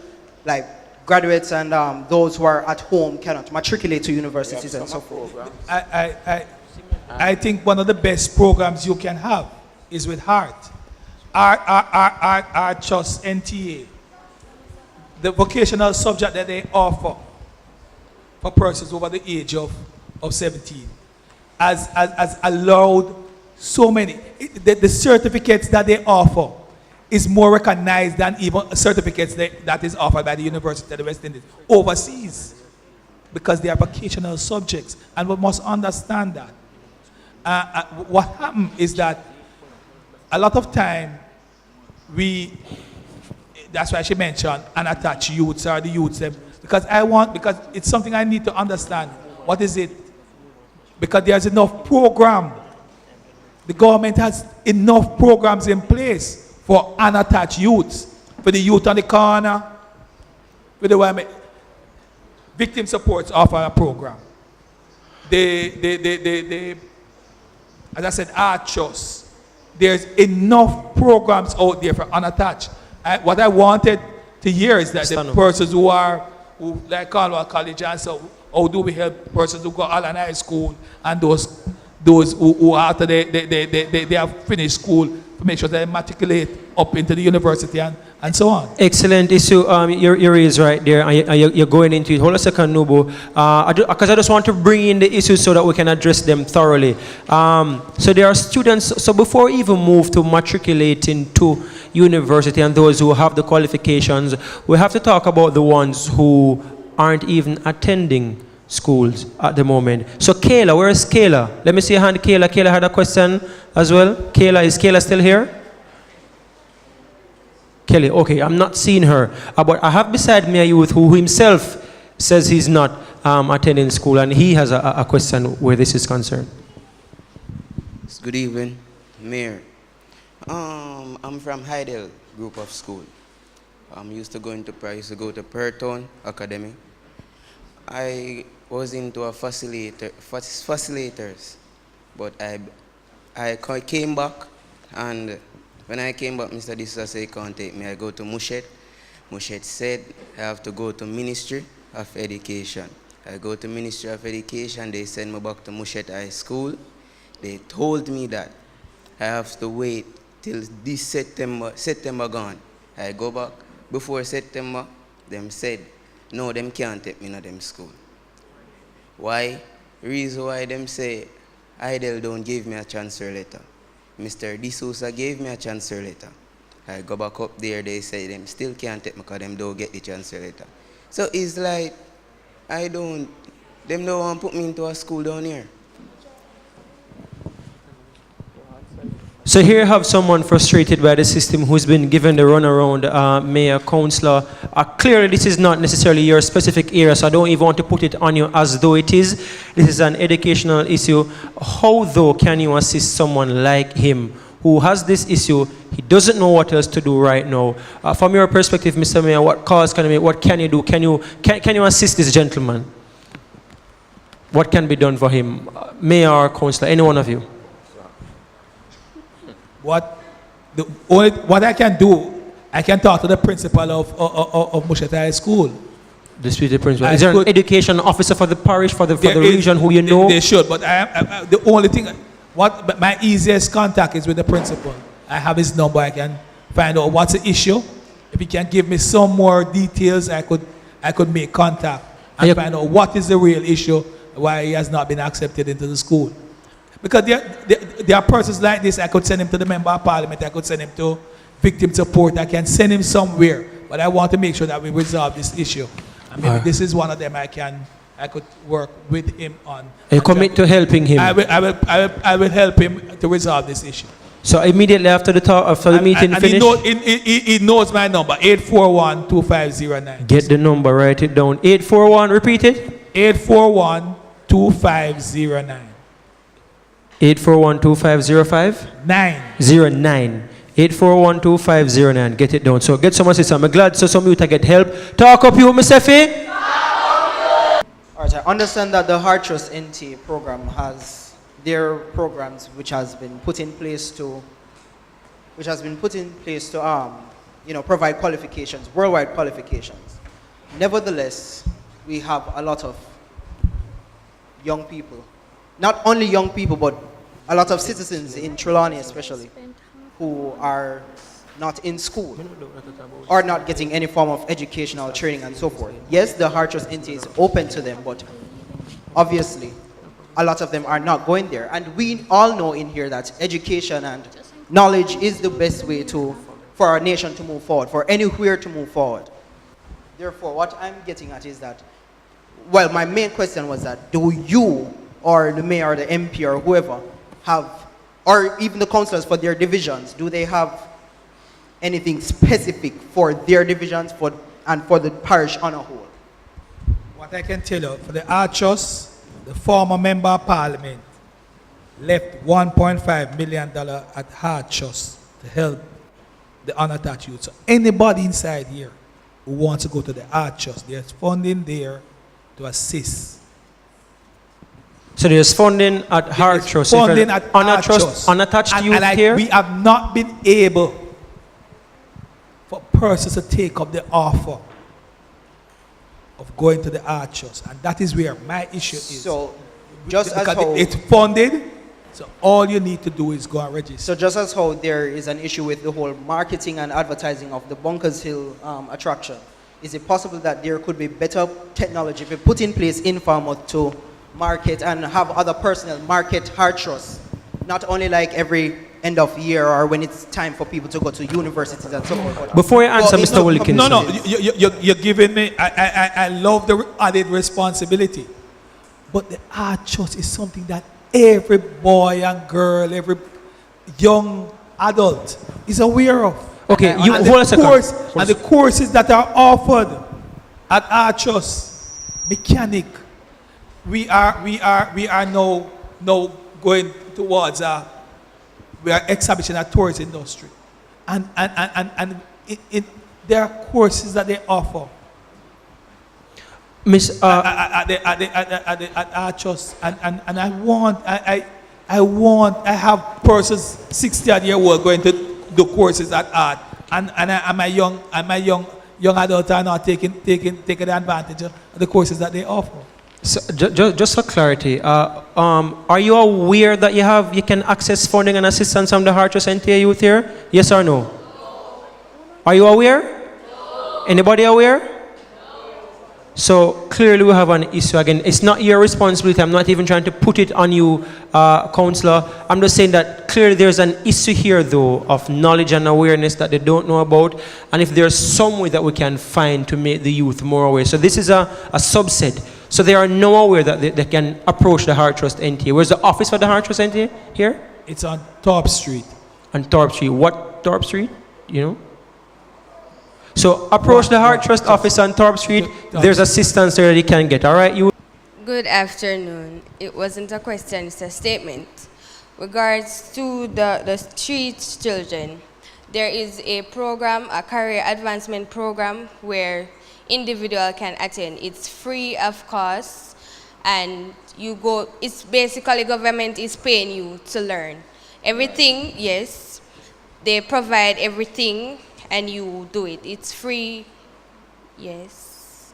like graduates and those who are at home cannot matriculate to universities and so forth? I think one of the best programs you can have is with HEART. Hartrust NTA. The vocational subject that they offer for persons over the age of 17 has allowed so many. The certificates that they offer is more recognized than even certificates that is offered by the University of the West Indies overseas, because they are vocational subjects, and we must understand that. What happened is that a lot of time that's why she mentioned unattached youths or the youths, because it's something I need to understand. What is it? Because there's enough program. The government has enough programs in place for unattached youths, for the youth on the corner, for the victim supports offer a program. As I said, Hartrust. There's enough programs out there for unattached. What I wanted to hear is that the persons who like Cornwall College and so, how do we help persons who go Holland High School and those who after they have finished school to make sure they matriculate up into the university and so on. Excellent issue. You raised right there, and you're going into it. Hold a second, Nubu. Because I just want to bring in the issues so that we can address them thoroughly. So there are students, so before we even move to matriculating to university and those who have the qualifications, we have to talk about the ones who aren't even attending schools at the moment. So Kayla, where is Kayla? Let me see your hand, Kayla. Kayla had a question as well. Kayla, is Kayla still here? Kelly, okay, I'm not seeing her. But I have beside me a youth who himself says he's not attending school, and he has a question where this is concerned. Good evening, Mayor. I'm from Heidel group of school. I used to go to Perton Academy. I was into a facilitators, but I came back, and when I came back, Mr. D'Souza said he can't take me. I go to Mushet. Mushet said I have to go to Ministry of Education. I go to Ministry of Education. They send me back to Mushet High School. They told me that I have to wait till this September gone. I go back before September. Them said, no, them can't take me to them school. Why? Reason why them say, Idle don't give me a transfer letter. Mr. D'Souza gave me a transfer letter. I go back up there, they say them still can't take me because them don't get the transfer letter. So it's like, them don't want to put me into a school down here. So here you have someone frustrated by the system who's been given the runaround, mayor, councillor. Clearly this is not necessarily your specific area, so I don't even want to put it on you as though it is. This is an educational issue. How though can you assist someone like him who has this issue? He doesn't know what else to do right now. From your perspective, Mr. Mayor, what calls can you make? What can you do? Can you assist this gentleman? What can be done for him? Mayor or councillor, any one of you? What I can do, I can talk to the principal of Mushet High School. Dispute the principal. Is there an education officer for the parish, for the region who you know? They should, but the only thing, my easiest contact is with the principal. I have his number. I can find out what's the issue. If he can give me some more details, I could make contact and find out what is the real issue, why he has not been accepted into the school. Because there are persons like this. I could send him to the member of parliament. I could send him to victim support. I can send him somewhere. But I want to make sure that we resolve this issue. I mean, this is one of them I could work with him on. You commit to helping him? I will help him to resolve this issue. So immediately after the meeting finish? He knows my number, 841-2509. Get the number, write it down. 841, repeat it. 841-2509. 841-2505? 09. 841-2509. Get it down. So get some assistance. I'm glad so some youth get help. Talk up you, Mr. Fee. Alright, I understand that the Heart Trust NT program has their programs which has been put in place to provide qualifications, worldwide qualifications. Nevertheless, we have a lot of young people, not only young people, but a lot of citizens in Trelawny especially, who are not in school or not getting any form of educational training and so forth. Yes, the Heart Trust NT is open to them, but obviously a lot of them are not going there. And we all know in here that education and knowledge is the best way for our nation to move forward, for anywhere to move forward. Therefore, what I'm getting at is that, well, my main question was that, do you or the mayor or the MP or whoever have, or even the councillors for their divisions, do they have anything specific for their divisions and for the parish on a whole? What I can tell you, for the Archers, the former member of parliament left $1.5 million at Heart Trust to help the unattached youth. So anybody inside here who wants to go to the Heart Trust, there's funding there to assist. So there's funding at Heart Trust. Funding at Heart Trust. Unattached youth here? We have not been able for persons to take up the offer of going to the Heart Trust. And that is where my issue is. So just as how it's funded, so all you need to do is go and register. So just as how there is an issue with the whole marketing and advertising of the Bunkers Hill attraction, is it possible that there could be better technology if we put in place in Falmouth to market and have other personnel market Heart Trust, not only like every end of year or when it's time for people to go to universities and so forth? Before you answer, Mr. Wilkins. No, you're giving me, I love the added responsibility. But the art trust is something that every boy and girl, every young adult is aware of. Okay, And you the hold a second. course, and the courses that are offered at art trust, mechanic, we are now going towards we are establishing a tourist industry, and there are courses that they offer. Miss, at Archos, and I have persons 60-year-old going to do courses at art, and my young adults are not taking advantage of the courses that they offer. So, just for clarity, are you aware that you can access funding and assistance from the Heart Trust NTA Youth here? Yes or no? Are you aware? Anybody aware? So clearly we have an issue. Again, it's not your responsibility. I'm not even trying to put it on you, Councillor. I'm just saying that clearly there's an issue here, though, of knowledge and awareness that they don't know about. And if there's some way that we can find to make the youth more aware. So this is a subset. So they are now aware that they can approach the Heart Trust NTA. Where's the office for the Heart Trust NTA here? It's on Torp Street. On Torp Street. What Torp Street? You know? So approach the Heart Trust office on Torp Street. There's assistance there that you can get. All right? Good afternoon. It wasn't a question, it's a statement. Regards to the street children, there is a program, a career advancement program where individual can attend. It's free of cost, and you go, it's basically government is paying you to learn. Everything, yes, they provide everything and you do it. It's free, yes.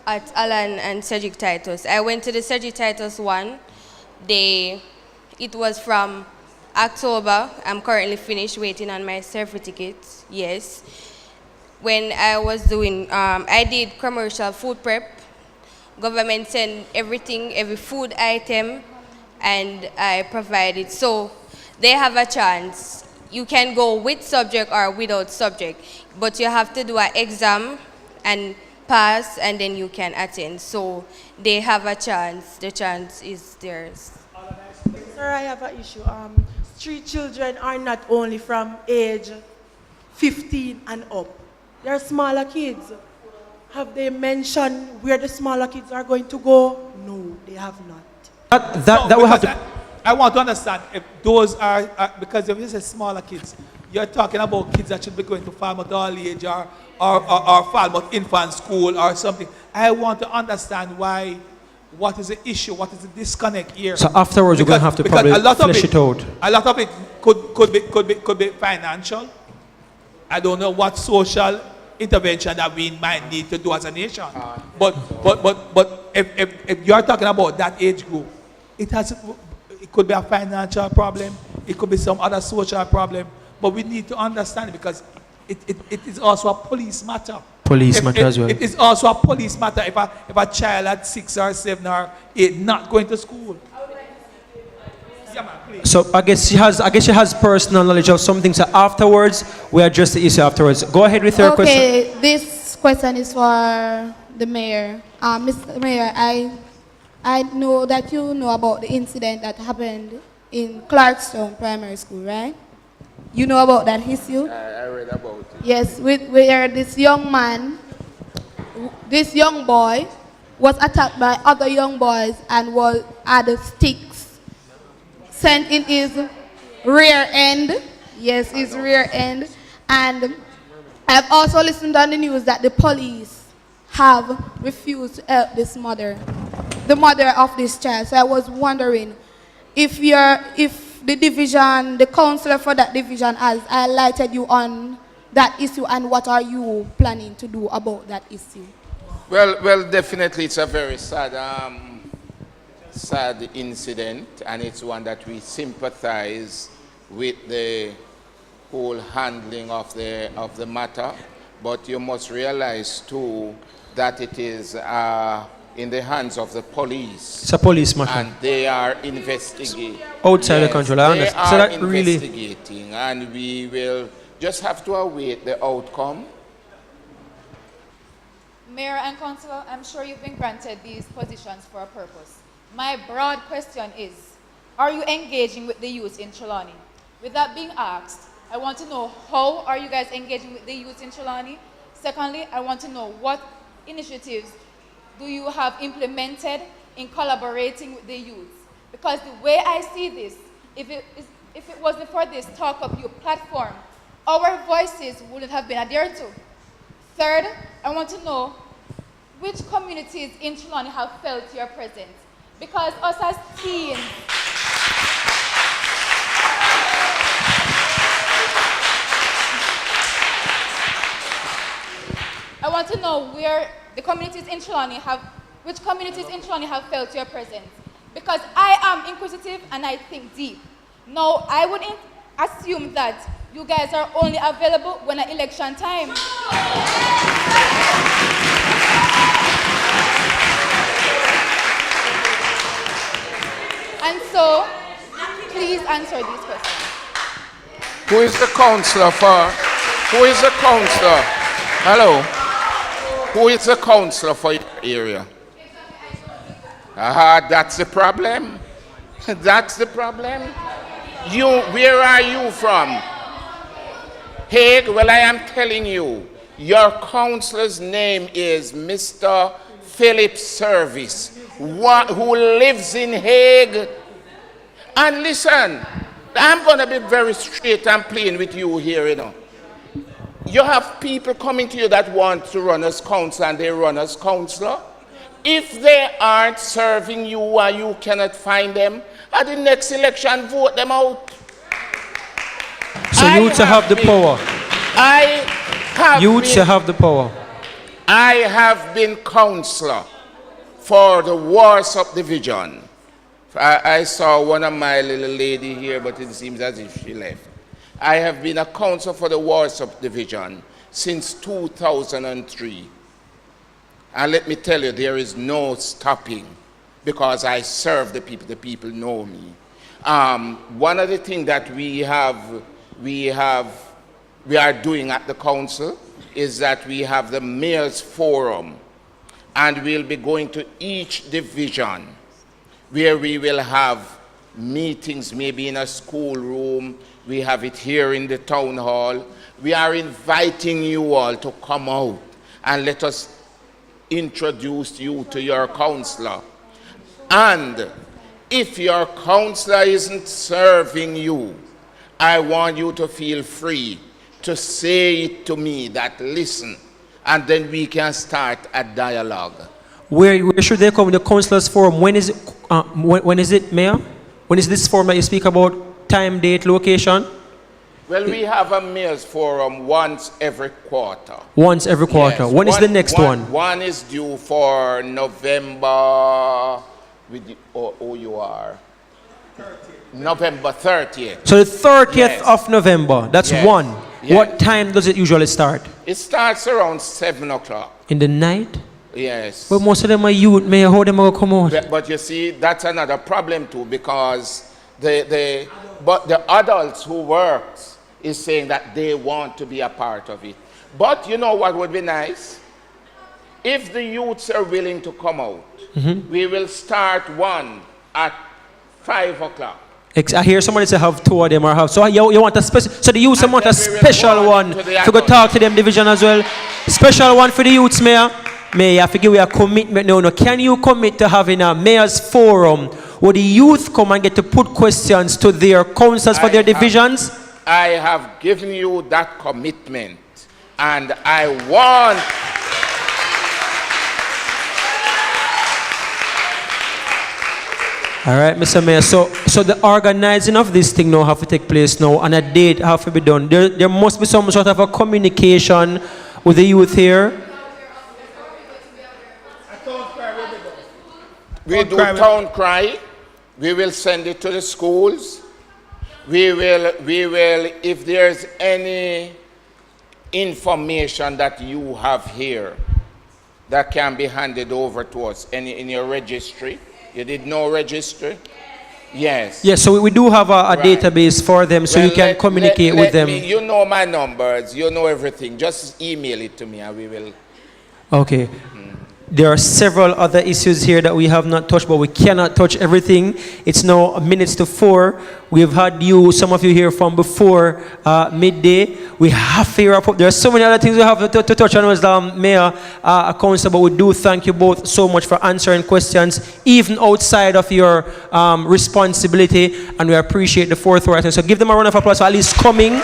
At Alan and Cedric Titus. I went to the Cedric Titus one. It was from October. I'm currently finished waiting on my certificate, yes. When I was doing, I did commercial food prep. Government sent everything, every food item, and I provided. So they have a chance. You can go with subject or without subject, but you have to do an exam and pass, and then you can attend. So they have a chance. The chance is theirs. Sir, I have an issue. Street children are not only from age 15 and up. They're smaller kids. Have they mentioned where the smaller kids are going to go? No, they have not. That will have to. I want to understand if those are because if you say smaller kids, you're talking about kids that should be going to Falmouth All Age or Falmouth Infant School or something. I want to understand why. What is the issue? What is the disconnect here? So afterwards, you're going to have to probably flesh it out. A lot of it could be financial. I don't know what social intervention that we might need to do as a nation. But if you're talking about that age group, it could be a financial problem. It could be some other social problem. But we need to understand it because it is also a police matter. Police matter as well. It is also a police matter if a child at 6 or 7 or 8 not going to school. Yeah, man, please. So I guess she has personal knowledge of something. So afterwards, we address the issue afterwards. Go ahead with your question. Okay, this question is for the mayor. Mr. Mayor, I know that you know about the incident that happened in Clarkstown Primary School, right? You know about that issue? I read about it. Yes, where this young man, this young boy, was attacked by other young boys and had sticks sent in his rear end. Yes, his rear end. And I've also listened on the news that the police have refused to help this mother, the mother of this child. So I was wondering if the division, the counselor for that division has highlighted you on that issue, and what are you planning to do about that issue? Well, definitely it's a very sad incident, and it's one that we sympathize with the whole handling of the matter. But you must realize too that it is in the hands of the police. It's a police matter. And they are investigating. Outside the control, I understand. So that really investigating, and we will just have to await the outcome. Mayor and Councillor, I'm sure you've been granted these positions for a purpose. My broad question is, are you engaging with the youth in Trelawny? With that being asked, I want to know how are you guys engaging with the youth in Trelawny? Secondly, I want to know what initiatives do you have implemented in collaborating with the youth? Because the way I see this, if it wasn't for this Talk Up You platform, our voices wouldn't have been adhered to. Third, I want to know which communities in Trelawny have felt your presence. Because us as teens, I want to know where the communities in Trelawny which communities in Trelawny have felt your presence. Because I am inquisitive and I think deep. Now, I wouldn't assume that you guys are only available when it's election time. And so, please answer these questions. Who is the counselor for? Who is the counselor? Hello? Who is the counselor for your area? That's the problem. That's the problem. Where are you from? Hague? Well, I am telling you, your counselor's name is Mr. Philip Service, who lives in Hague. And listen, I'm going to be very straight and plain with you here, you know. You have people coming to you that want to run as counselor, and they run as counselor. If they aren't serving you or you cannot find them, at the next election, vote them out. So you to have the power. You to have the power. I have been counselor for the Warsaw division. I saw one of my little lady here, but it seems as if she left. I have been a counselor for the Warsaw division since 2003. And let me tell you, there is no stopping because I serve the people know me. One of the things that we are doing at the council is that we have the mayor's forum, and we'll be going to each division where we will have meetings, maybe in a schoolroom. We have it here in the town hall. We are inviting you all to come out and let us introduce you to your counselor. And if your counselor isn't serving you, I want you to feel free to say it to me that listen, and then we can start a dialogue. Where should they come? The councillors forum. When is it, Mayor? When is this forum that you speak about? Time, date, location? Well, we have a mayor's forum once every quarter. Once every quarter. Yes. When is the next one? One is due for November, with the OUR. November 30th. So the 30th of November, that's one. Yes. What time does it usually start? It starts around 7 o'clock. In the night? Yes. But most of them are youth, Mayor. How them will come out? But you see, that's another problem too, because the adults who work is saying that they want to be a part of it. But you know what would be nice? If the youths are willing to come out, we will start one at 5 o'clock. I hear somebody say have two of them or have. So you want a special, so the youths want a special one to go talk to them division as well. Special one for the youths, Mayor. Mayor, you have to give you a commitment now. Can you commit to having a mayor's forum where the youth come and get to put questions to their councillors for their divisions? I have given you that commitment, and I want all right, Mr. Mayor. So the organizing of this thing now have to take place now, and a date have to be done. There must be some sort of a communication with the youth here. We do town cry. We will send it to the schools. We will, if there's any information that you have here that can be handed over to us, in your registry. You did no registry? Yes. Yes, so we do have a database for them, so you can communicate with them. You know my numbers, you know everything. Just email it to me and we will. Okay. There are several other issues here that we have not touched, but we cannot touch everything. It's now minutes to 4. We've had some of you here from before midday. We have to wrap up. There are so many other things we have to touch on as Mayor, Council, but we do thank you both so much for answering questions, even outside of your responsibility, and we appreciate the forthright. So give them a round of applause for at least coming.